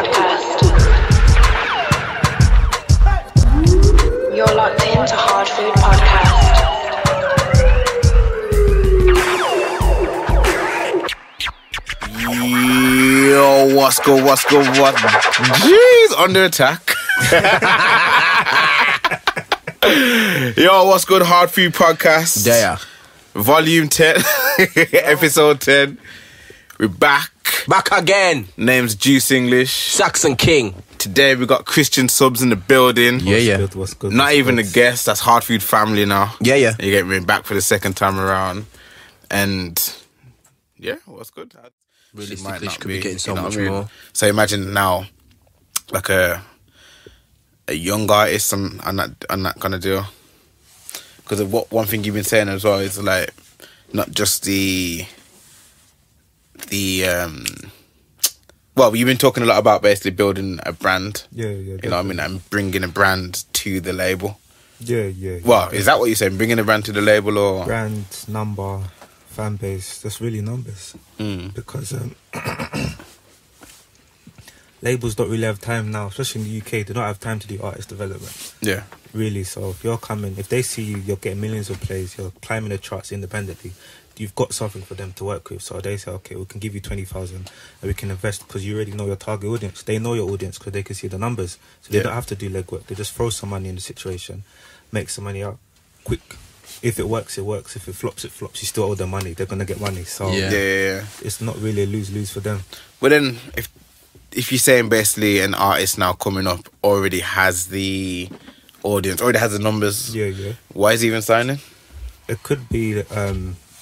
Podcast. You're locked into Hardfood Podcast. Yo, what's good? Jeez, under attack. Yo, what's good? Hardfood Podcast. Yeah. Volume 10, episode 10. We're back. Back again. Name's Juice English. Saxon King. Today we got Christian Soobz in the building. What's good? Not even a guest. That's Hardfood family now. Yeah. You get me back for the second time around. And yeah, what's good? Realistically, she could be getting so much more. So imagine now, like a young artist on that kind of deal. Because one thing you've been saying as well is like not just well, you've been talking a lot about basically building a brand. Yeah. You know what I mean? And bringing a brand to the label. Yeah. Well, is that what you're saying? Bringing a brand to the label or? Brand, number, fan base, that's really numbers. Because labels don't really have time now, especially in the UK. They don't have time to do artist development. Yeah. Really, so if you're coming, if they see you, you're getting millions of plays, you're climbing the charts independently, you've got something for them to work with. So they say, okay, we can give you 20,000 and we can invest because you already know your target audience. They know your audience because they can see the numbers. So they don't have to do legwork. They just throw some money in the situation, make some money out quick. If it works, it works. If it flops, it flops. You still owe them money. They're going to get money. So Yeah. It's not really a lose-lose for them. But then if you're saying basically an artist now coming up already has the audience, already has the numbers. Yeah. Why is he even signing? It could be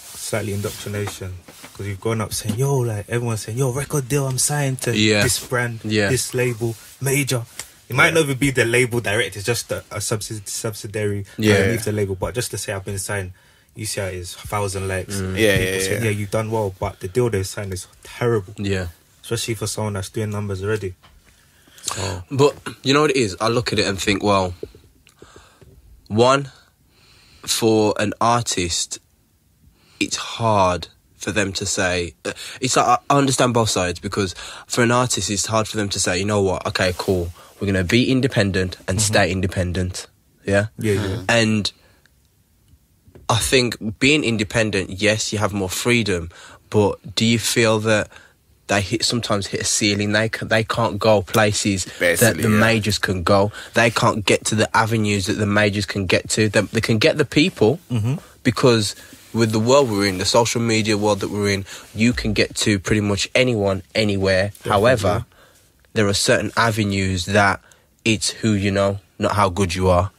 slightly indoctrination because you've gone up saying, yo, like everyone's saying, yo, record deal, I'm signed to this brand, this label, major. It might not even be the label direct, it's just a subsidiary underneath the label, but just to say I've been signed, you see how it is, 1,000 likes. Say, you've done well, but the deal they signed is terrible. Yeah. Especially for someone that's doing numbers already. So. But you know what it is? I look at it and think, well, one, for an artist, it's hard for them to say. It's like I understand both sides because for an artist, it's hard for them to say, you know what? Okay, cool. We're gonna be independent and stay independent. Yeah. And I think being independent, yes, you have more freedom, but do you feel that they sometimes hit a ceiling? They can't go places that the majors can go. They can't get to the avenues that the majors can get to. They can get the people because with the world we're in, the social media world that we're in, you can get to pretty much anyone, anywhere. Definitely. However, there are certain avenues that it's who you know, not how good you are.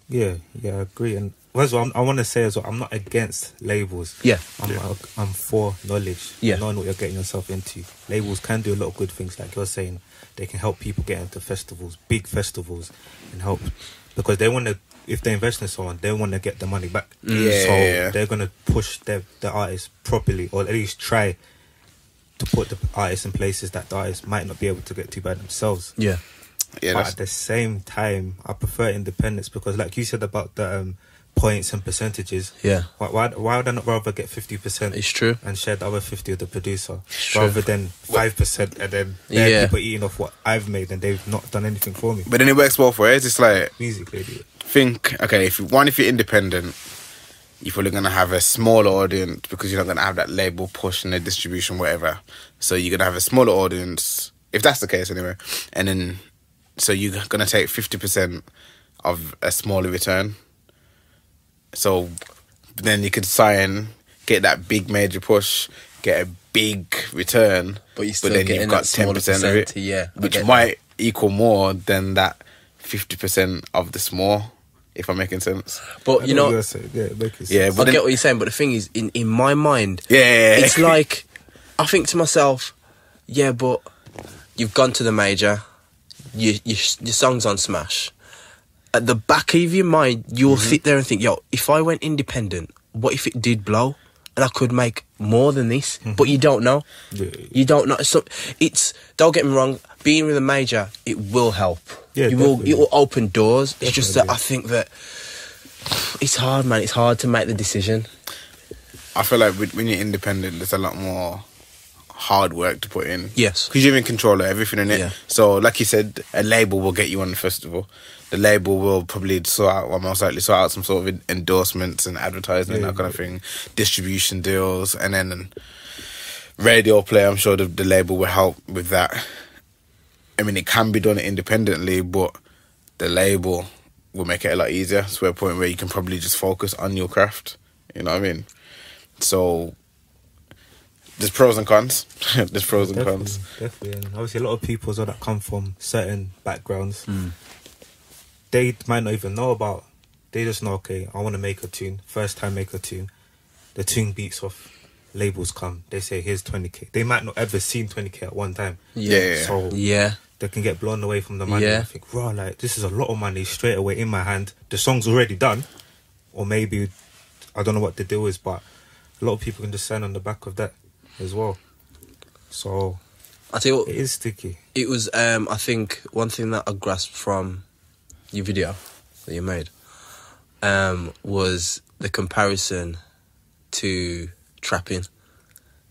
Yeah, I agree. And as well, I want to say as well, I'm not against labels. I'm for knowledge. Knowing what you're getting yourself into. Labels can do a lot of good things, like you're saying. They can help people get into festivals, big festivals, and help because they want to. If they invest in someone, they want to get the money back. They're going to push the artist properly, or at least try to put the artist in places that the artist might not be able to get to by themselves. But at the same time, I prefer independence because, like you said about the points and percentages. Why would I not rather get 50%? It's true. And share the other 50 with the producer rather than 5% and then people eating off what I've made and they've not done anything for me. But then it works both ways. It's like musically. Think, okay, if you're independent, you're probably gonna have a smaller audience because you're not gonna have that label push and the distribution, whatever. So you're gonna have a smaller audience, if that's the case anyway. And then so you're gonna take 50% of a smaller return. So then you could get that big major push, get a big return, but then you've got 10% of it, which might equal more than that 50% of the small, if I'm making sense. But you know, but I get what you're saying. But the thing is, in my mind, it's like I think to myself, but you've gone to the major, your song's on Smash. At the back of your mind, you'll sit there and think, if I went independent, what if it did blow? And I could make more than this, but you don't know. You don't know. So don't get me wrong, being with a major, it will help. It will open doors. It's just that I think that it's hard, man. It's hard to make the decision. I feel like when you're independent, there's a lot more hard work to put in. Yes. Because you're in control of everything in it. Yeah. So, like you said, a label will get you on the festival. The label will probably most likely sort out some sort of endorsements and advertising and that kind of thing, distribution deals, and then radio play. I'm sure the label will help with that. I mean, it can be done independently, but the label will make it a lot easier. To a point where you can probably just focus on your craft. You know what I mean? So there's pros and cons. There's pros and cons. Definitely, and obviously a lot of people that come from certain backgrounds, they might not even know about. They just know, okay, I want to make a tune. First time make a tune. The tune beats off. Labels come. They say, here's 20k. They might not ever seen 20k at one time. Yeah. So they can get blown away from the money. Yeah. And think, raw, like, this is a lot of money straight away in my hand. The song's already done. Or maybe, I don't know what the deal is, but a lot of people can just sign on the back of that as well. So, I tell you what, it is sticky. It was, I think, one thing that I grasped from your video that you made was the comparison to trapping.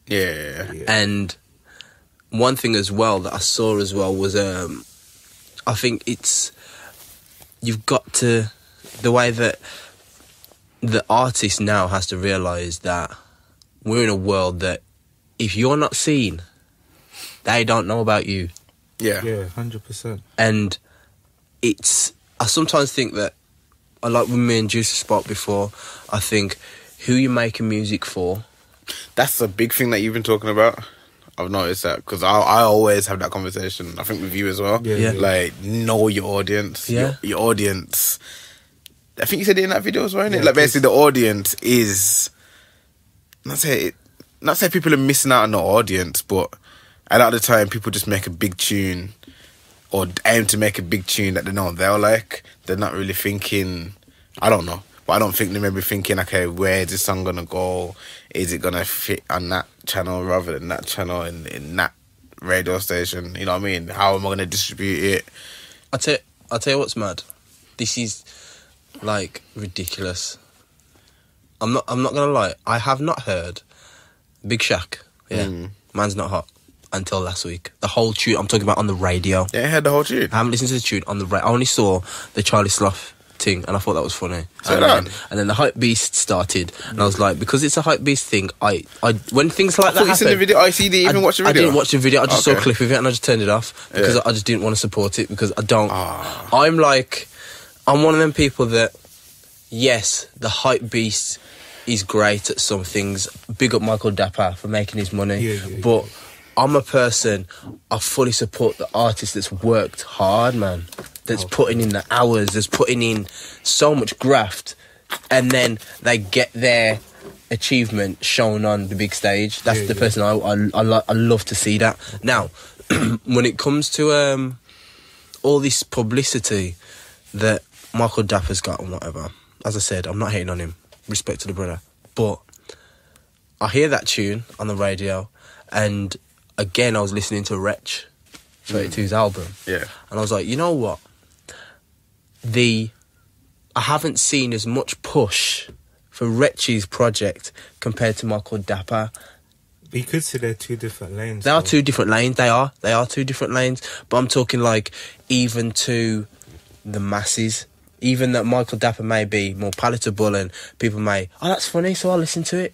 Yeah. And one thing as well that I saw as well was, I think you've got to, the way that the artist now has to realise that we're in a world that if you're not seen, they don't know about you. Yeah. Yeah, 100%. And I sometimes think that, I like when me and Juice spoke before, I think who you're making music for. That's a big thing that you've been talking about. I've noticed that because I always have that conversation. I think with you as well. Yeah. Like, know your audience. Yeah. Your audience. I think you said it in that video as well, innit? Yeah, Like, basically, the audience is not say people are missing out on the audience, but a lot of the time people just make a big tune or aim to make a big tune that they know they'll like. They're not really thinking, I don't know, but I don't think they may be thinking, okay, where's this song gonna go? Is it gonna fit on that channel rather than that channel in that radio station? You know what I mean? How am I gonna distribute it? I'll tell you what's mad. This is like ridiculous. I'm not gonna lie. I have not heard Big Shaq. Yeah, Man's Not Hot until last week. The whole tune I'm talking about on the radio. Yeah, I heard the whole tune. I haven't listened to the tune on the radio. I only saw the Charlie Sloth thing, and I thought that was funny. And then the Hype Beast started, and I was like, because it's a Hype Beast thing, I when things like that happen. You seen the video? I see. Didn't even watch the video. I didn't watch the video. I just saw a clip of it, and I just turned it off because I just didn't want to support it because I don't. I'm one of them people that, yes, the Hype Beast is great at some things. Big up Michael Dapper for making his money, but I'm a person, I fully support the artist that's worked hard, man. That's putting in the hours, that's putting in so much graft, and then they get their achievement shown on the big stage. That's the person I love to see that. Now, when it comes to all this publicity that Michael Dapper's got and whatever, as I said, I'm not hating on him. Respect to the brother. But I hear that tune on the radio, and again, I was listening to Wretch 32's album. Yeah. And I was like, you know what? I haven't seen as much push for Wretch's project compared to Michael Dapper. But you could say they're two different lanes. They are two different lanes. They are two different lanes. But I'm talking like even to the masses. Even that Michael Dapper may be more palatable and people may, that's funny, so I'll listen to it.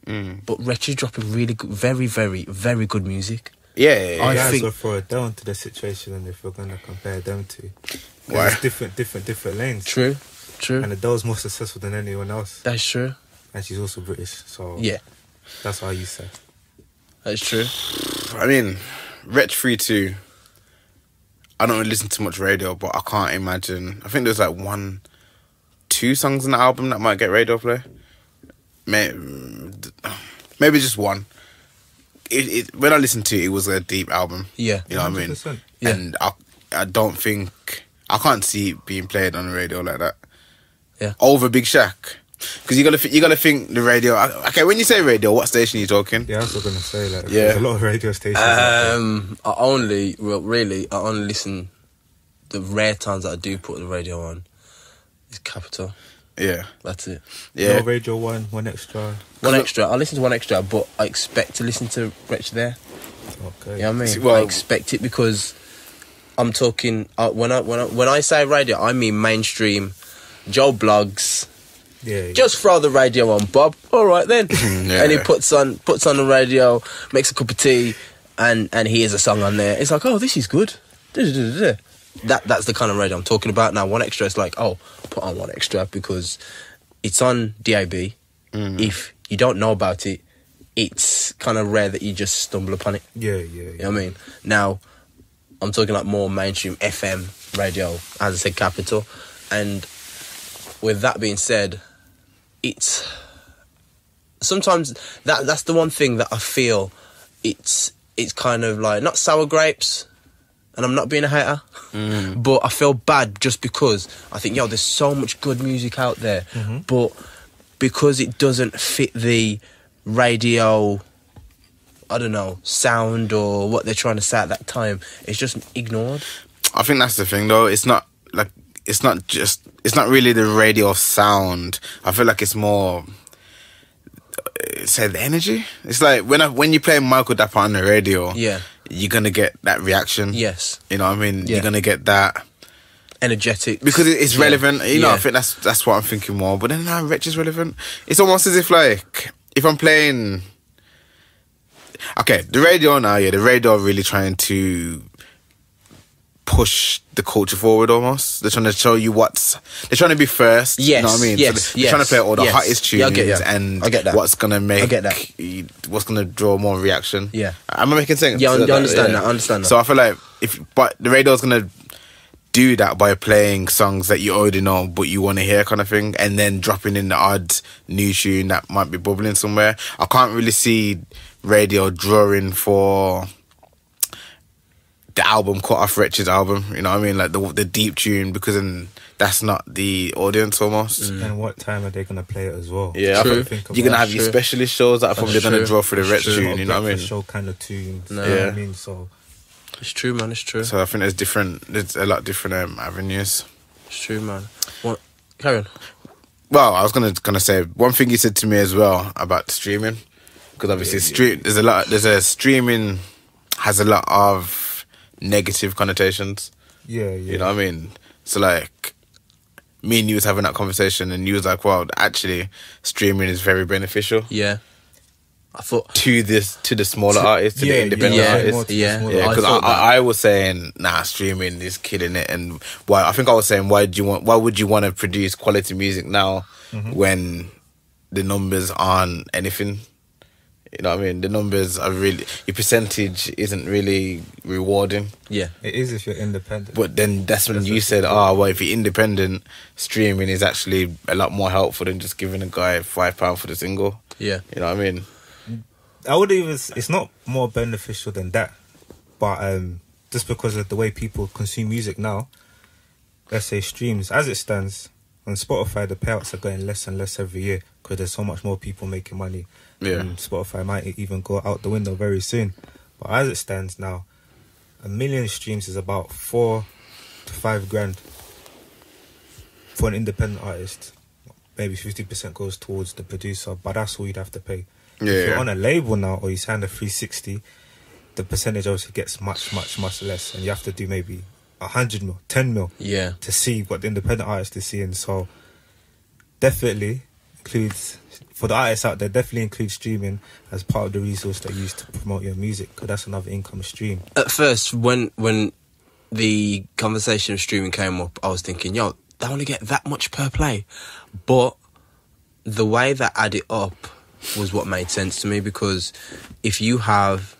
But Wretch is dropping really good, very, very, very good music. Yeah. I think will throw it down to the situation, and if we're going to compare them two. It's different lanes. True. And Adele's more successful than anyone else. That's true. And she's also British, so yeah, that's how you say. That's true. I mean, Wretch 3-2, I don't really listen to much radio, but I can't imagine. I think there's like 1-2 songs in the album that might get radio play. Maybe just one. When I listened to it, it was a deep album. Yeah. You know what I mean? Yeah. And I don't think, I can't see it being played on the radio like that. Yeah. Over Big Shaq. Because you gotta think the radio. Okay, when you say radio, what station are you talking? Yeah, I was going to say there's a lot of radio stations. I only listen. The rare times that I do put the radio on is Capital. Yeah, that's it. Yeah, no Radio 1 Extra. One Extra. I listen to One Extra, but I expect to listen to Wretch there. Okay. You know what I mean? Well, I expect it because I'm talking when I say radio, I mean mainstream. Joe Blogs. Yeah. Just throw the radio on, Bob. All right then. Yeah. And he puts on the radio, makes a cup of tea, and hears a song on there. It's like, oh, this is good. That's the kind of radio I'm talking about. Now, One Extra, it's like, oh, put on One Extra because it's on DAB. If you don't know about it, it's kind of rare that you just stumble upon it. Yeah. You know what I mean? Now, I'm talking like more mainstream FM radio, as I said, Capital. And with that being said, it's sometimes that's the one thing that I feel it's kind of like not sour grapes, and I'm not being a hater, but I feel bad just because I think there's so much good music out there, but because it doesn't fit the radio, I don't know, sound or what they're trying to say at that time, it's just ignored. I think that's the thing though. It's not really the radio sound. I feel like it's more, say, the energy. It's like when you play Michael Dapper on the radio, you're gonna get that reaction. Yes, you know what I mean. You're gonna get that energetic because it's relevant. You know, I think that's what I'm thinking more. But then now Wretch is relevant. It's almost as if like if I'm playing, okay, the radio now. Yeah, the radio are really trying to push the culture forward almost. They're trying to show you they're trying to be first. Yes, you know what I mean? Yes, so they're trying to play all the hottest tunes I get and I get that. what's going to make, I get that. what's going to draw more reaction. Yeah. Am I making sense? Yeah, I understand that. I understand that. So I feel like but the radio's going to do that by playing songs that you already know but you want to hear kind of thing, and then dropping in the odd new tune that might be bubbling somewhere. I can't really see radio drawing for the album cut off Wretch's album, you know what I mean, like the deep tune, because then that's not the audience almost. And what time are they going to play it as well? Yeah, True. You're going to have your specialist shows that are probably going to draw for the Wretch tune, you know what I mean? Show kind of tunes, No. you know what I mean? So it's true, man. It's true. So I think there's a lot different avenues. It's true, man. What? Carry on. Well, I was gonna say one thing you said to me as well about streaming, because obviously streaming has a lot of negative connotations. Yeah. You know what I mean? So like me and you was having that conversation and you was like, wow, actually streaming is very beneficial. Yeah. I thought to the smaller artists, to the independent artists. Because I was saying, nah, streaming is killing it. And I think I was saying, why would you want to produce quality music now when the numbers aren't anything? You know what I mean? The numbers are really, your percentage isn't really rewarding. Yeah. It is if you're independent. But then that's when you said, well, if you're independent, streaming is actually a lot more helpful than just giving a guy £5 for the single. Yeah. You know what I mean? I would even, it's not more beneficial than that. But just because of the way people consume music now, let's say streams, as it stands, on Spotify, the payouts are getting less and less every year because there's so much more people making money. Yeah. And Spotify might even go out the window very soon. But as it stands now, 1 million streams is about 4 to 5 grand for an independent artist. Maybe 50% goes towards the producer, but that's all you'd have to pay. Yeah. If you're on a label now or you sign a 360, the percentage obviously gets much, much, much less, and you have to do maybe 100 mil, 10 mil to see what the independent artist is seeing. So definitely includes, for the artists out there, definitely include streaming as part of the resource that you use to promote your music, because that's another income stream. At first, when the conversation of streaming came up, I was thinking, they only get that much per play. But the way that add it up was what made sense to me, because if you have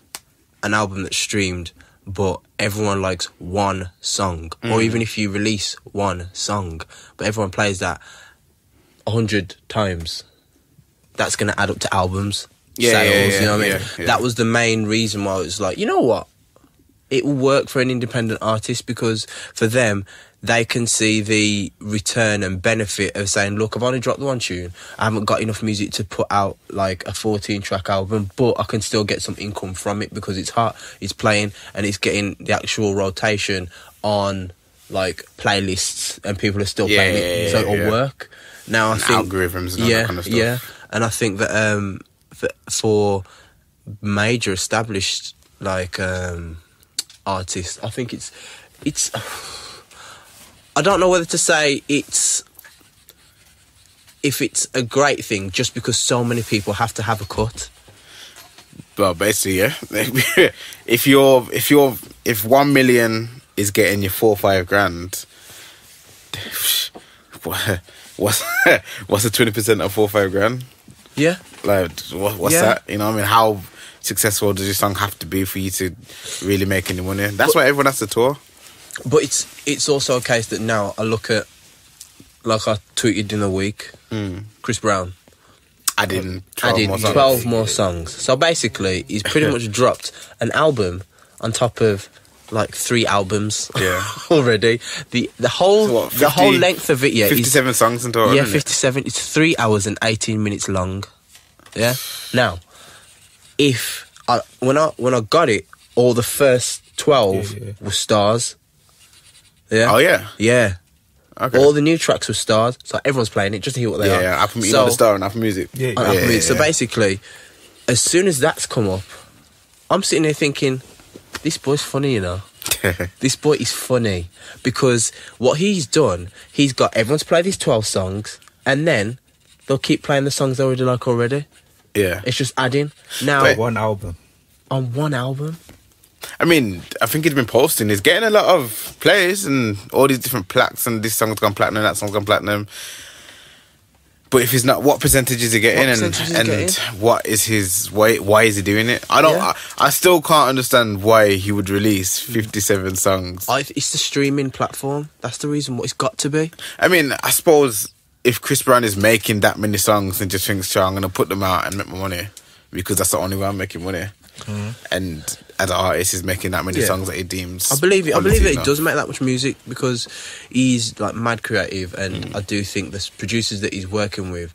an album that's streamed but everyone likes one song, or even if you release one song but everyone plays that 100 times, that's going to add up to albums, sales, you know what I mean? Yeah. That was the main reason why I was like, you know what? It will work for an independent artist, because for them, they can see the return and benefit of saying, look, I've only dropped the one tune. I haven't got enough music to put out like a 14-track album, but I can still get some income from it because it's hot, it's playing, and it's getting the actual rotation on like playlists, and people are still playing it, so it'll work. Now I think algorithms and all that kind of stuff. and I think that for major established like artist, I think it's I don't know whether to say if it's a great thing just because so many people have to have a cut. Well, basically, yeah. if 1 million is getting you 4 or 5 grand, what's the 20% of 4 or 5 grand? Yeah. Like, what's that? You know what I mean? How successful does your song have to be for you to really make any money? That's why everyone has to tour. But it's also a case that now I look at, like I tweeted in the week, Chris Brown added 12 more songs. So basically, he's pretty much dropped an album on top of like 3 albums already. The whole length of it, 57 songs in total. Yeah, 57. It's 3 hours and 18 minutes long. Yeah. Now, when I got it, all the first 12 were stars. Yeah. Oh yeah. Yeah. Okay. All the new tracks were stars, so everyone's playing it just to hear what they are. Yeah, you know the star on Apple Music. Yeah. On Apple Music. So basically, as soon as that's come up, I'm sitting there thinking, this boy's funny, you know. This boy is funny because what he's done, he's got everyone's played these 12 songs, and then they'll keep playing the songs they already like already. Yeah, it's just adding now. Wait, one album. On one album. I mean, I think he's been posting. He's getting a lot of plays and all these different plaques, and this song's gone platinum, that song's gone platinum. But if he's not, what percentage is he getting, and what is his why is he doing it? I still can't understand why he would release 57 songs. It's the streaming platform. That's the reason what it's got to be. I mean, I suppose if Chris Brown is making that many songs and just thinks, "Sure, I'm going to put them out and make my money because that's the only way I'm making money," and as an artist, he's making that many songs that he deems. I believe that he does make that much music because he's like mad creative, and I do think the producers that he's working with,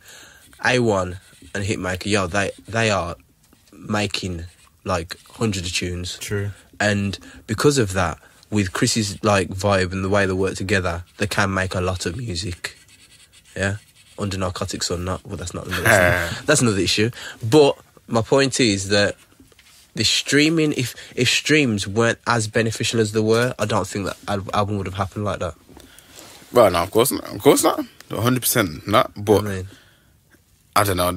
A1 and Hitmaker, they are making like hundreds of tunes. True. And because of that, with Chris's like vibe and the way they work together, they can make a lot of music. Yeah, under narcotics or not, well, that's another issue. But my point is that the streaming, if streams weren't as beneficial as they were, I don't think that album would have happened like that. Well, no, of course not. Of course not. 100% not. But I don't know.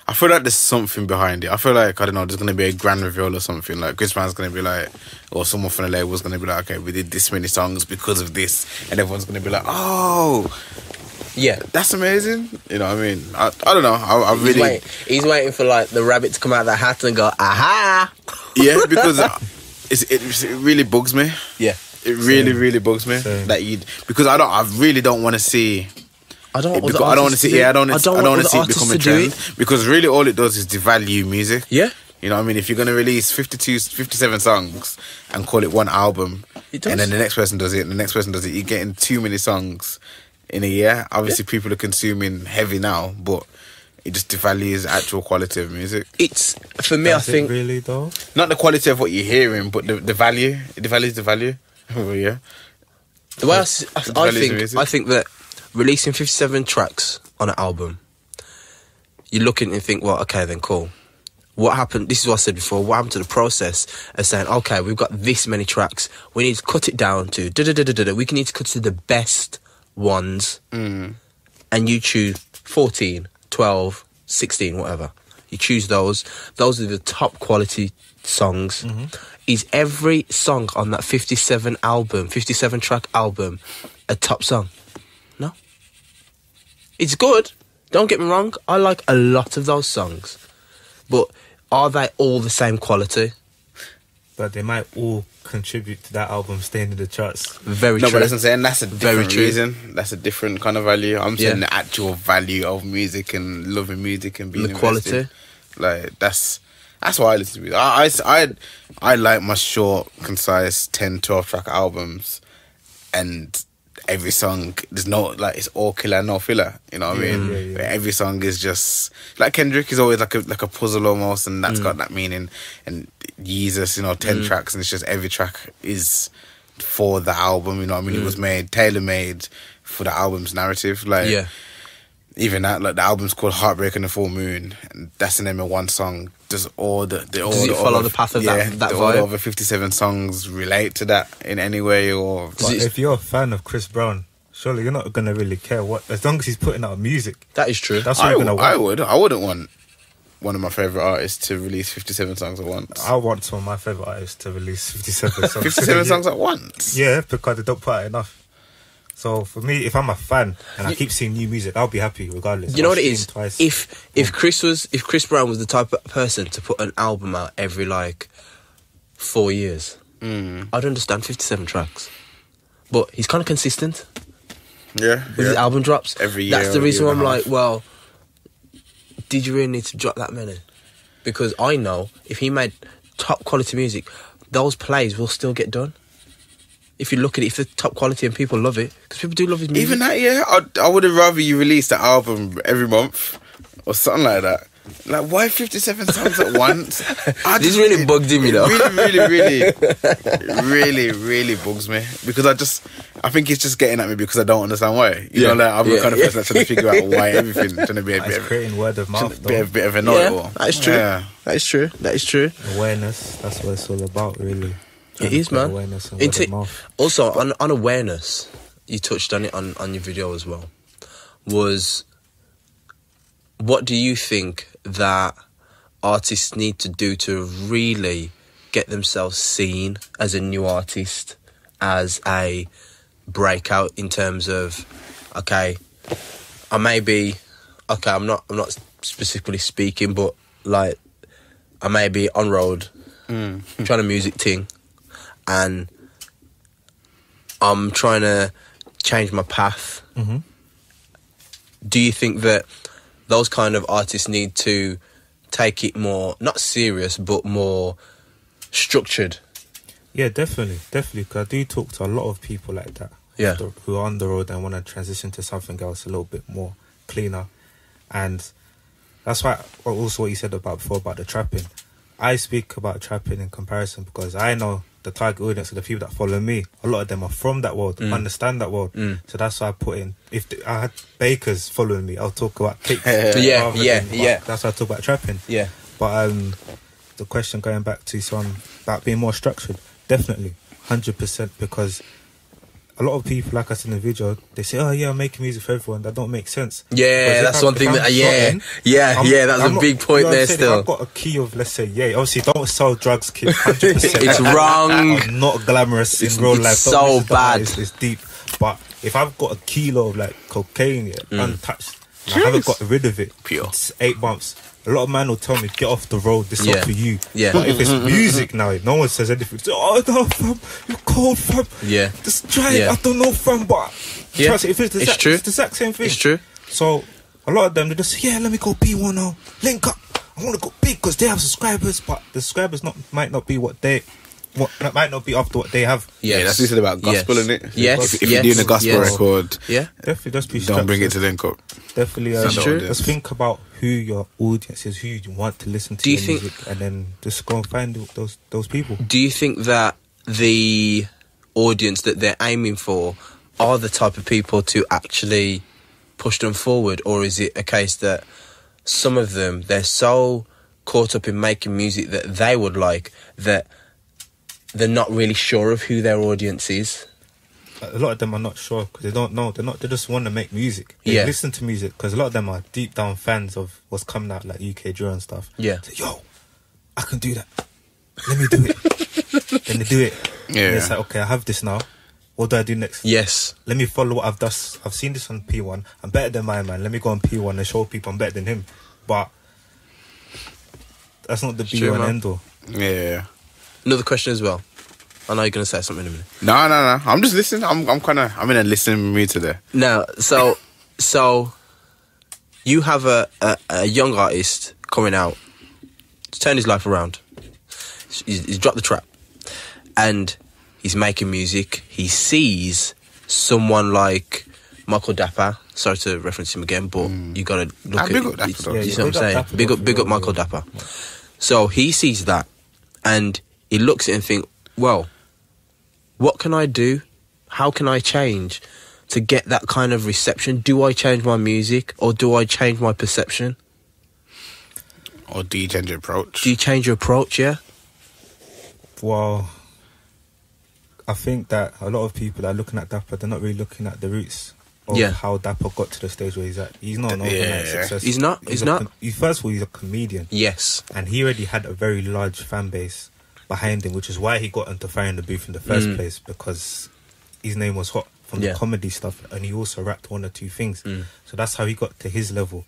I feel like there's something behind it. I feel like, I don't know, there's going to be a grand reveal or something. Like, Chris Brown's going to be like, or someone from the label is going to be like, okay, we did this many songs because of this. And everyone's going to be like, oh, yeah, that's amazing. You know what I mean? I don't know. I really... He's waiting for, like, the rabbit to come out of that hat and go, aha! Yeah, because it really bugs me. Yeah. It really bugs me. That because I really don't want to see... I don't want to see it become a trend. Because really all it does is devalue music. Yeah. You know what I mean? If you're going to release 57 songs and call it one album, and then the next person does it, and the next person does it, you're getting too many songs in a year. Obviously, people are consuming heavy now, but it just devalues the actual quality of music. It's, for me, I think... really, though? Not the quality of what you're hearing, but the value. It devalues the value. Oh, yeah. The way I think that releasing 57 tracks on an album, you look at it and think, well, okay, then cool. What happened? This is what I said before. What happened to the process of saying, okay, we've got this many tracks. We need to cut it down to we need to cut to the best ones, and you choose 14, 12, 16, whatever. You choose those. Those are the top quality songs. Is every song on that 57 track album, a top song? No. It's good. Don't get me wrong. I like a lot of those songs, but are they all the same quality? But they might all contribute to that album staying in the charts. Very true. No, but that's what I'm saying. That's a different reason. That's a different kind of value. I'm saying the actual value of music and loving music and being the quality. Like that's why I listen to music. I like my short, concise 10, 12 track albums, and every song there's no, like, it's all killer, no filler. You know what I mean? Yeah. Every song is just like Kendrick is always like a puzzle almost, and that's got that meaning. And Jesus, 10 tracks, and it's just every track is for the album. You know what I mean? It was tailor made for the album's narrative. Like, Even that, like the album's called Heartbreak and the Full Moon, and that's the name of one song. Does it follow the path of that vibe? All the over 57 songs relate to that in any way? Or if you're a fan of Chris Brown, surely you're not gonna really care as long as he's putting out music. That is true. That's what you're gonna want. I wouldn't want one of my favourite artists to release 57 songs at once. I want some of my favourite artists to release 57 songs. 57 songs at once? Yeah, because they don't put out enough. So for me, if I'm a fan and I keep seeing new music, I'll be happy regardless. You know what it is? If Chris Brown was the type of person to put an album out every like 4 years, I'd understand 57 tracks. But he's kind of consistent. Yeah. With his album drops every year. That's the reason why I'm like, well, did you really need to drop that many? Because I know if he made top quality music, those plays will still get done. If you look at it, if the top quality and people love it, because people do love his music. Even that, yeah, I would have rather you release the album every month or something like that. Like, why 57 songs at once? This really bugged him, you know. Really bugs me, because I think he's just getting at me because I don't understand why. You know, like I'm the kind of person that's trying to figure out why everything, trying to be a bit of creating word of mouth, a bit of a know-it-all. That is true. Yeah. That is true. Awareness. That's what it's all about, really. It is, man. Awareness and word of mouth. Also, on awareness, you touched on it on your video as well. Was what do you think that artists need to do to really get themselves seen as a new artist, as a breakout in terms of, I'm not specifically speaking, but like I may be on road trying to music thing, and I'm trying to change my path. Mm-hmm. Do you think that those kind of artists need to take it more, not serious, but more structured? Yeah, definitely. Because I do talk to a lot of people like that. Yeah. Who are on the road and want to transition to something else a little bit more cleaner. And that's why also what you said before about the trapping. I speak about trapping in comparison because I know the target audience of the people that follow me, a lot of them are from that world, understand that world. So that's why I put in, I had bakers following me, I'll talk about cakes. Yeah. That's why I talk about trapping. Yeah. But the question going back to about being more structured, definitely, 100%, because a lot of people, like I said in the video, they say, oh yeah, I'm making music for everyone. That don't make sense. Yeah, that's one thing that's a big point there still. I've got a key of, let's say, obviously don't sell drugs, kid, 100%. It's wrong. I'm not glamorous in real life. It's so bad. It's deep. But if I've got a kilo of like cocaine untouched, and I haven't got rid of it, pure. It's 8 months. A lot of men will tell me, get off the road, this is not for you. Yeah. But if it's music now, no one says anything. Say, oh no, fam, you're cold, fam. Yeah. Just try it, I don't know, fam, but trust me, if it's true. It's the exact same thing. It's true. So a lot of them, they just say, let me go B1 now, link up. I want to go big because they have subscribers, but the subscribers might not be might not be after what they have. Yeah, that's what about gospel, isn't it? Yes. If you're doing a gospel record, definitely just be don't bring it to link up. Definitely, just think about who your audience is, who you want to listen to your music, and then just go and find those people. Do you think that the audience that they're aiming for are the type of people to actually push them forward, or is it a case that some of them, they're so caught up in making music that they would like that they're not really sure of who their audience is? A lot of them are not sure because they don't know. They just want to make music. They listen to music because a lot of them are deep down fans of what's coming out, like UK drill and stuff. Yeah. So, yo, I can do that. Let me do it. Then they do it. Yeah. And it's like, okay, I have this now. What do I do next? Yes. Let me follow what I've done. I've seen this on P1. I'm better than my man. Let me go on P1 and show people I'm better than him. But that's not the be and end all. Yeah. Another question as well. I know you're going to say something in a minute. No. I'm just listening. I'm in a listening mood today. No, so you have a young artist coming out to turn his life around. He's dropped the trap and he's making music. He sees someone like Michael Dapper. Sorry to reference him again, but you got to look at it. You see what I'm saying? Big up Michael Dapper. So he sees that and he looks at it and thinks, well, what can I do? How can I change to get that kind of reception? Do I change my music or do I change my perception? Or do you change your approach? Do you change your approach, yeah? Well, I think that a lot of people that are looking at Dapper, they're not really looking at the roots of how Dapper got to the stage where he's at. He's not an overnight success. He's not. First of all, he's a comedian. Yes. And he already had a very large fan base behind him, which is why he got into Fire in the Booth in the first place, because his name was hot from the comedy stuff, and he also rapped one or two things. So that's how he got to his level.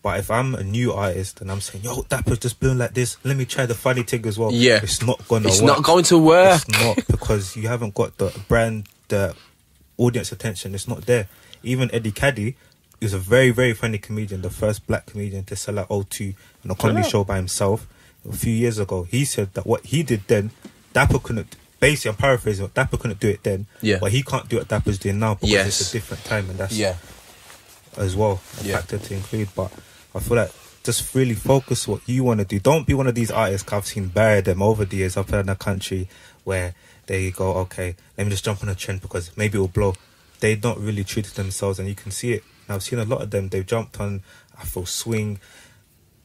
But if I'm a new artist and I'm saying, yo, Dapper's just blown like this, let me try the funny thing as well. Yeah. It's not going to work. It's not going to work. It's not, because you haven't got the brand, the audience attention. It's not there. Even Eddie Caddy is a very, very funny comedian, the first black comedian to sell out O2 on a comedy show by himself a few years ago. He said that what he did then, Dapper couldn't. Basically, I'm paraphrasing, Dapper couldn't do it then. Yeah. But he can't do what Dapper's doing now because it's a different time, and that's as well a factor to include. But I feel like just really focus what you want to do. Don't be one of these artists, I've seen bury them over the years up in the country, where they go, okay, let me just jump on a trend because maybe it'll blow. They're not really true to themselves, and you can see it. And I've seen a lot of them, they've jumped on Afro swing,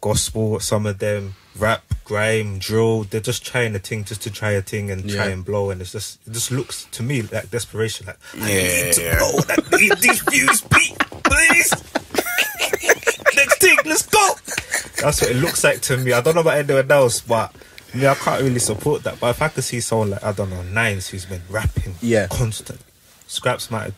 gospel, some of them rap, grime, drill. They're just trying a thing just to try a thing and try and blow, and it just looks to me like desperation, like I need to blow, I need these views, please. Next thing, let's go. That's what it looks like to me. I don't know about anyone else, but I can't really support that. But if I could see someone like, I don't know, Nines, who's been rapping constantly, Scraps might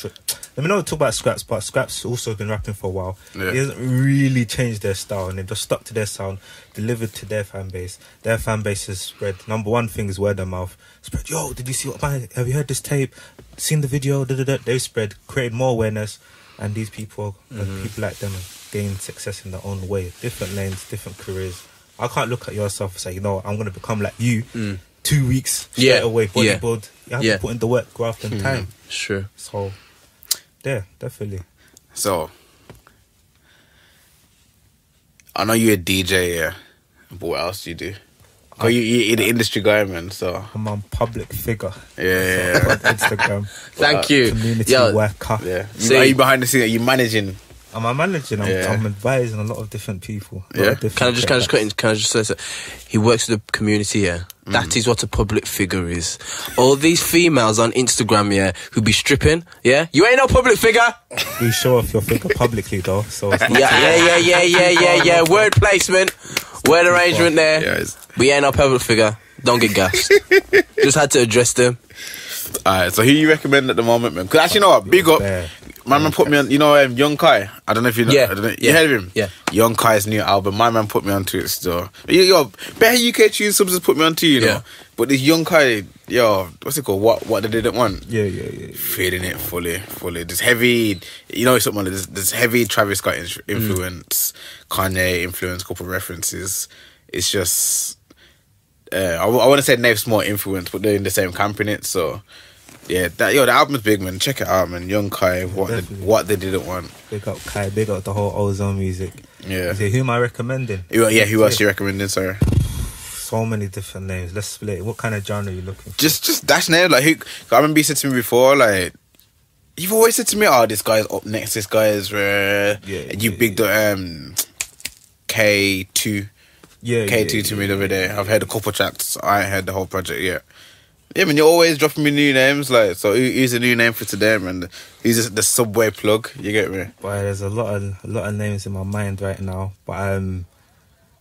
let me not talk about Scraps, but Scraps also been rapping for a while. He hasn't really changed their style, and they've just stuck to their sound, delivered to their fan base. Their fan base has spread. Number one thing is word of mouth. Spread, yo, did you see what have you heard this tape? Seen the video? They've spread, created more awareness, and these people, people like them, have gained success in their own way. Different lanes, different careers. I can't look at yourself and say, you know, I'm going to become like you. 2 weeks straight away, bodybuild. You have to put in the work, graft and time. Sure. So, yeah, definitely. So, I know you're a DJ, but what else do you do? Oh, you're the industry guy, man, so... I'm a public figure. Yeah. So, on Instagram. Thank you. Community worker. Yeah. Are you behind the scenes? Are you managing? I'm managing. I'm advising a lot of different people. Yeah. Can I just cut in? Can I just say so? He works with the community here. That is what a public figure is. All these females on Instagram, who be stripping, you ain't no public figure. We show off your figure publicly though, so it's not yeah. Word placement, word arrangement there. Yes. We ain't no public figure. Don't get gassed. Just had to address them. Alright, so who you recommend at the moment, man? Because actually, you know what? Big up. My man put me on, you know, Young Kai. I don't know if you know. You heard of him? Yeah. Young Kai's new album. My man put me onto it still. Yo, better UK tunes, Soobz has put me onto, you know. But this Young Kai, what's it called? What they didn't want. Yeah. Feeling it fully. There's heavy, you know, something like there's heavy Travis Scott influence, Kanye influence, couple references. It's just, I want to say Nave's more influence, but they're in the same camp in it, so. Yeah, the album's big, man. Check it out, man. Young Kai, what they didn't want. Big up Kai, big up the whole Ozone music. Yeah. Who am I recommending? Who else you recommending, sorry? So many different names. Let's split it. What kind of genre are you looking for? Just dash name. Like, I remember you said to me before, like, you've always said to me, this guy's up next, this guy is rare. And you bigged up K2. K2 to me the other day. I've heard a couple tracks. I ain't heard the whole project yet. Yeah, man, you're always dropping me new names. Like, so who's a new name for today, man? Who's the Subway plug? You get me? Boy, there's a lot of names in my mind right now. But I'm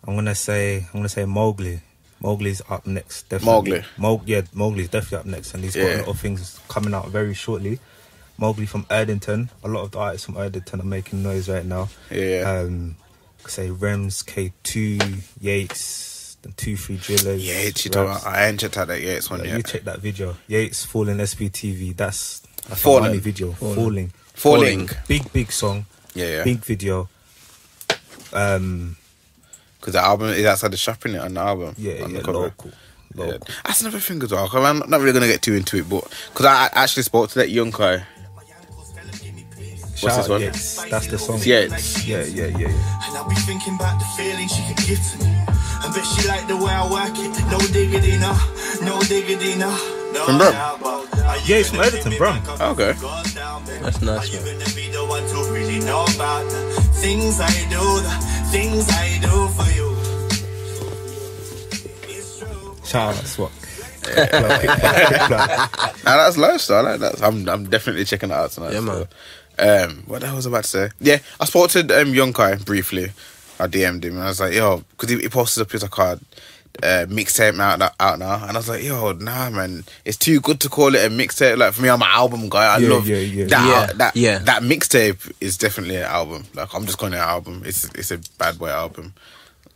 gonna say Mowgli. Mowgli's up next. Definitely. Mowgli's definitely up next, and he's got a lot of things coming out very shortly. Mowgli from Erdington. A lot of the artists from Erdington are making noise right now. Yeah. Say Rems, K2, Yates. 2-3 drillers. Yates, I ain't checked out that Yates one yet. You check that video. Yates Falling SPTV. That's a funny video. Falling. Big song. Yeah. Big video. Because the album is outside the shop, innit, on the album. Local. Yeah. That's another thing as well. I'm not really gonna get too into it, but because I actually spoke to that Young Kai. What's this one? Yates. That's the song. Yates. Yeah. And I'll be thinking about the feeling she can give to me. I bet she like the way I work it. No diggity, no. From Brum? Yeah, he's from Erdington, Brum. Okay. That's nice, Are you man. gonna be the one to really know about the things I do for you? It's true. Shout out, Swap. Nah, that's lifestyle. I like that. I'm definitely checking it out tonight. Yeah, man. So. What the hell was I about to say? Yeah, I spoke to Young Kai briefly. I DM'd him and I was like, yo, because he posted up his card. Mixtape out now, and I was like, yo, nah, man, it's too good to call it a mixtape. Like, for me, I'm an album guy. I love that mixtape is definitely an album. Like, I'm just calling it an album. It's a bad boy album.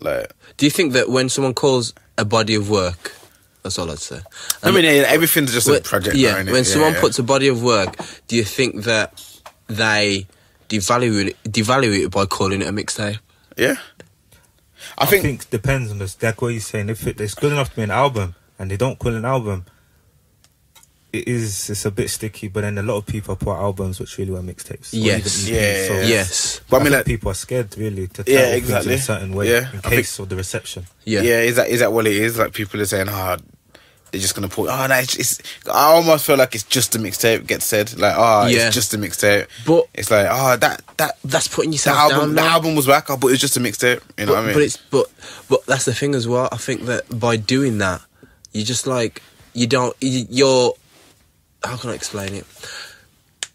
Like, do you think that when someone calls a body of work, that's all I'd say. I mean, everything's just a project. Yeah, now, innit? when someone puts a body of work, do you think that they devalue it by calling it a mixtape? Yeah. I think it depends on this. Like what you're saying. If it's good enough to be an album and they don't call it an album, it's a bit sticky. But then a lot of people put albums which really were mixtapes. Yes. Yes. But I mean, like, people are scared really to tell things in a certain way in case of the reception. Yeah. Is that what it is? Like, people are saying, they're just gonna put. Oh, no, it's. I almost feel like it's just a mixtape. Gets said like, it's just a mixtape. But it's like, that's putting yourself down. The album was whack, but it's just a mixtape. You know what I mean? But that's the thing as well. I think that by doing that, you just like you're. How can I explain it?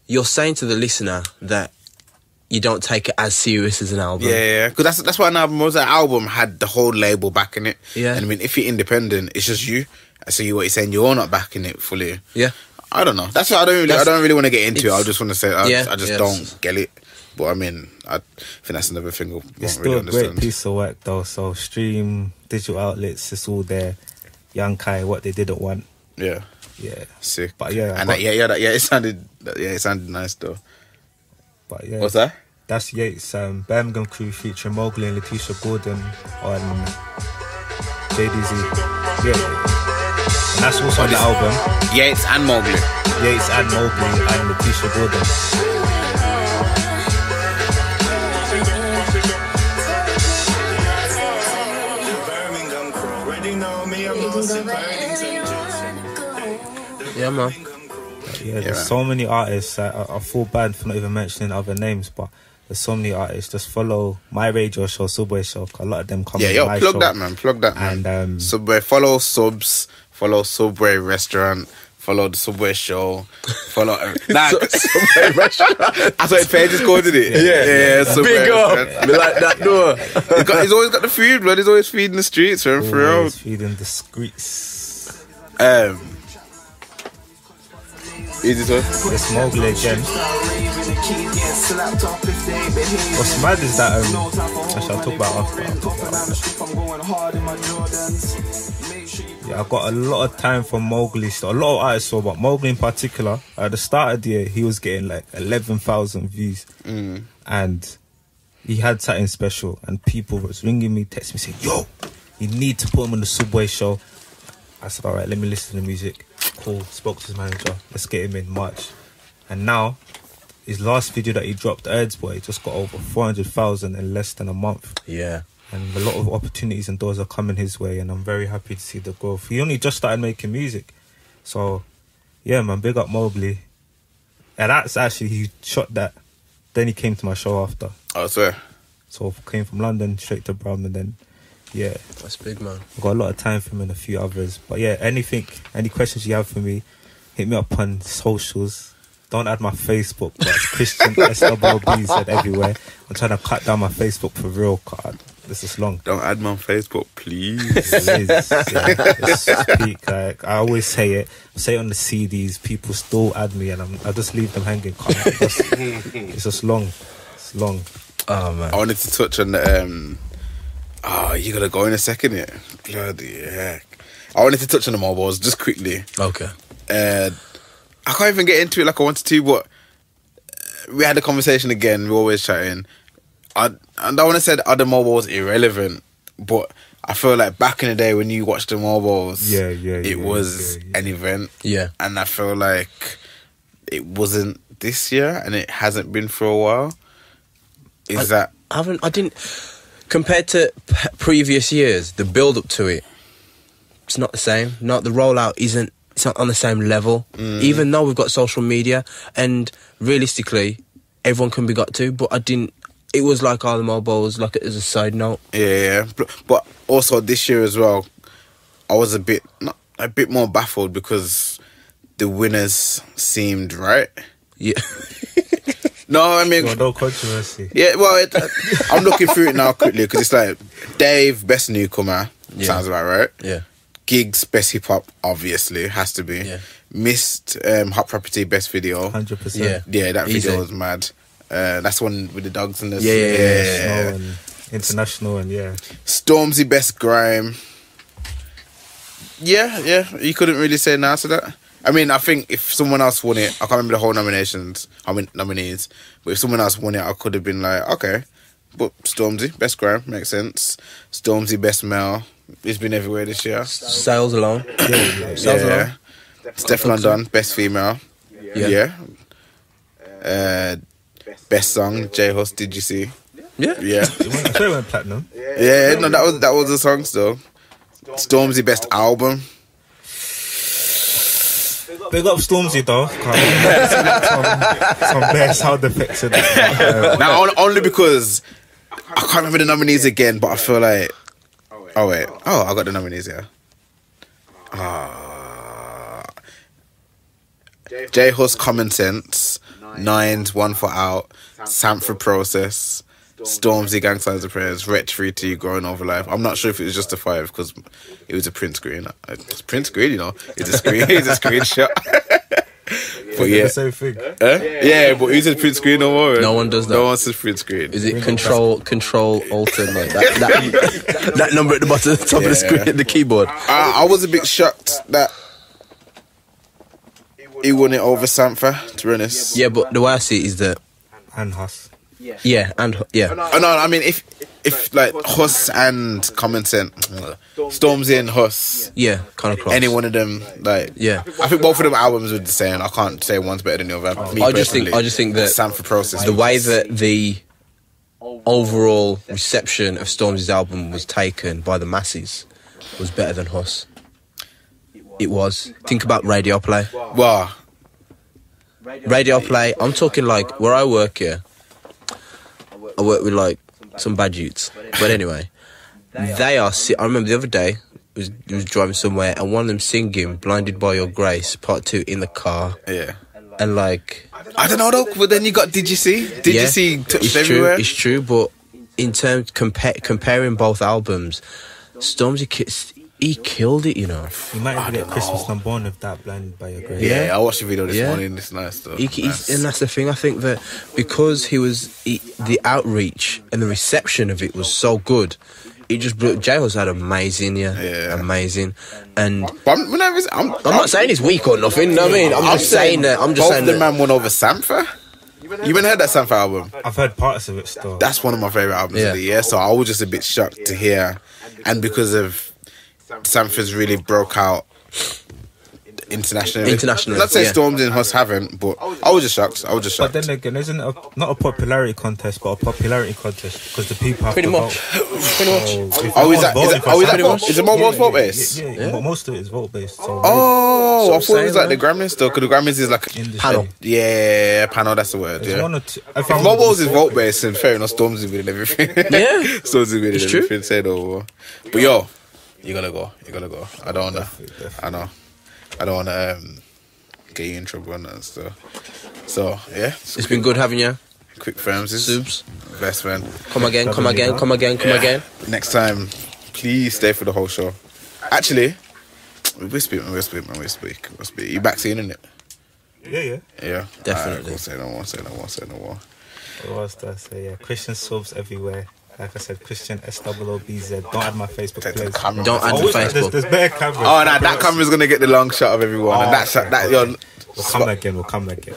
You're saying to the listener that you don't take it as serious as an album. Yeah. Because that's what an album was. An album had the whole label backing it. Yeah. And I mean, if you're independent, it's just you. So what you're saying, you're not backing it fully. Yeah. I don't know. That's what I don't really want to get into it. I just want to say I just don't get it. But I mean, I think that's another thing I It's still really a understand. great piece of work though. So stream, digital outlets, it's all there. Young Kai, what they didn't want. Yeah. Sick. But yeah, and it sounded nice though. But yeah, what's that? That's Yates, Birmingham crew featuring Mowgli and Letitia Gordon on JDZ. Yeah. And that's also on the album. Yates and Mowgli and Letitia Gordon. Yeah, man. Yeah, there's so many artists. I feel bad for not even mentioning other names, but there's so many artists. Just follow my radio show, Subway Show. A lot of them come on my plug show. Plug that, man. And Subway, follow Soobz, follow Subway Restaurant, follow the Subway Show, follow Subway Restaurant. That's what Page is called, isn't it? Yeah, Subway big Restaurant. up. We like that door. He's always got the food, blood. He's always feeding the streets, man. For real. Always feeding the streets. Easy to It's Mowgli again. What's mad is that actually I'll talk about after. Yeah, I got a lot of time for Mowgli. So a lot of artists saw, but Mowgli in particular, at the start of the year, he was getting like 11,000 views. And he had something special. And people was ringing me, texting me, saying, yo, you need to put him on the Subway Show. I said, all right, let me listen to the music. Cool, spoke to his manager, let's get him in March. And now, his last video that he dropped, Erds Boy, just got over 400,000 in less than a month. Yeah. And a lot of opportunities and doors are coming his way, and I'm very happy to see the growth. He only just started making music. So, yeah, man, big up Mowgli. And that's actually, he shot that. Then he came to my show after. I swear. So, came from London straight to Brum, and then, yeah. That's big, man. I've got a lot of time for him and a few others. But yeah, any questions you have for me, hit me up on socials. Don't add my Facebook, but it's Christian SWB said everywhere. I'm trying to cut down my Facebook for real, card. This is long. Don't add me on Facebook, please. Like, I always say it. I say it on the CDs. People still add me, and I just leave them hanging. It's just long. It's long. Oh man. I wanted to touch on the. You gotta go in a second here. Bloody heck. I wanted to touch on the mobiles just quickly. Okay. I can't even get into it like I wanted to, but we had a conversation again. We're always chatting. I don't want to say the other mobiles irrelevant, but I feel like back in the day when you watched the mobiles, it was an event. Yeah. And I feel like it wasn't this year, and it hasn't been for a while. I didn't... Compared to previous years, the build-up to it, it's not the same. The rollout isn't it's not on the same level. Even though we've got social media, and realistically, everyone can be got to. But I didn't. It was like the mobiles, like as a side note. Yeah. But also this year as well, I was a bit more baffled because the winners seemed right. Yeah. No, I mean... no controversy. Yeah, well, I'm looking through it now quickly because it's like Dave, best newcomer, sounds about right. Yeah. Gigs, best hip hop, obviously, has to be. Yeah. Missed Hot Property, best video. 100%. Yeah, that Easy. video was mad. That's one with the dogs and the... Yeah. And international and Stormzy, best grime. Yeah, you couldn't really say no to that. I mean, I think if someone else won it, I can't remember the whole nominees, but if someone else won it, I could have been like, okay. But Stormzy, best grime, makes sense. Stormzy, best male. He's been everywhere this year. Sales alone. Sales alone. Steph London, best female. Yeah. Best song, J Hus, Did You See? Yeah. Yeah. I thought it went platinum. Yeah, no, that was the song still. Stormzy, best album. Big up Stormzy though. Some bare sound effects in that. Now, only because I can't remember the nominees again, but I feel like... Oh, wait. Oh, I got the nominees here. J Hus, Common Sense. Nines, One For Out. Sanford Process. Stormzy, Gang Signs of Prayers. Wretch 3T, Growing Over Life. I'm not sure if it was just a 5 because it was a print screen. It's print screen, you know. It's a screen. It's a screenshot. But yeah. The same thing. Yeah, but who's a print screen no more? No one does that. No one says print screen. Is it control alt and like that number at the bottom, top of the screen, the keyboard? I was a bit shocked that he won it over Sampha, to be honest. Yeah, but the way I see it is that... And Huss. Yeah. Oh, no, I mean, if like Huss and Common Sense, Stormzy and Huss, kind of close. any one of them, like, I think both of them albums were the same. I can't say one's better than the other. Me I just think that Sanford Process, the way that the overall reception of Stormzy's album was taken by the masses was better than Huss. It was. Think about radio play. Wow. Radio play. I'm talking like where I work here. I work with like some bad youths, but anyway, they are. I remember the other day, was driving somewhere and one of them singing "Blinded by Your Grace" Part 2 in the car. Yeah. And like, I don't know though. But then you got Did You See? Did You See touched everywhere? It's true. But in terms comparing both albums, Stormzy, he killed it, you know. You might even get Christmas number 1 if that Blinded by Your Grace. Yeah, I watched the video this morning. It's nice though. And that's the thing. I think that because the outreach and the reception of it was so good, it just blew. J Hus had amazing, amazing. And I'm not saying he's weak or nothing. You know what I mean? I'm just saying that. Both the man won over Sampha. You haven't heard that Sampha album? I've heard parts of it still. That's one of my favourite albums of the year. So I was just a bit shocked to hear, and because of Sampha's really broke out internationally. Not say Stormzy and Huss haven't, but I was just shocked. But then again, isn't it not a popularity contest, but a popularity contest because the people have pretty to much. Vote. Is it more vote based? Yeah, most of it is vote based. So I thought it was like the Grammys though, because the Grammys is like industry. Panel. Yeah, panel. That's the word. There's Yeah. one or two. If mobiles is vote based, and fair enough, Stormzy winning everything. Yeah, Stormzy winning it's everything. true. Say no more. But yo, you gotta go. I don't wanna. I know. I don't wanna get you in trouble on that stuff. So yeah, it's been good having you. Quick firms, Soobz. Best friend. Come again. Next time, please stay for the whole show. Actually, we'll speak. You back seeing it? Yeah. Definitely. Right, say no more. What was that? So yeah, Christian Soobz everywhere. Like I said, Christian SOOBZ. Don't add my Facebook, Take the please. camera. Don't add the Facebook. There's better cameras. Oh, that camera's gonna get the long shot of everyone, and that you're. We'll come again.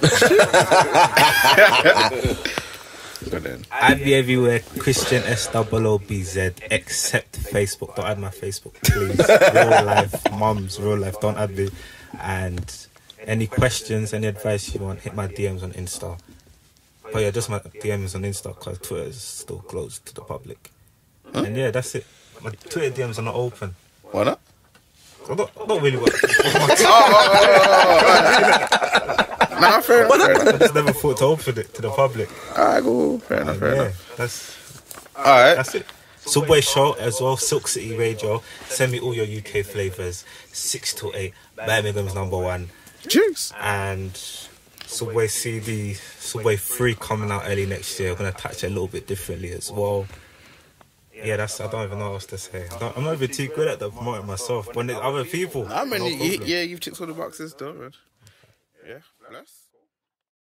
Add me everywhere, Christian SOOBZ, except Facebook. Don't add my Facebook, please. Real life, mums, real life. Don't add me. And any questions, any advice you want, hit my DMs on Insta. But yeah, just my DMs on Insta because Twitter is still closed to the public. And yeah, that's it. My Twitter DMs are not open. Why not? I'm not really what. Nah, fair enough. I just never thought to open it to the public. Alright, cool. Fair enough. That's alright. That's it. Subway show as well, Silk City Radio. Send me all your UK flavours. 6 to 8. Birmingham's #1. Juice. And Subway CD, Subway 3 coming out early next year. I'm gonna touch it a little bit differently as well. Yeah, I don't even know what else to say. I'm not even too good at the promoting myself. When there's other people, you've ticked all the boxes, though, man. Yeah, bless.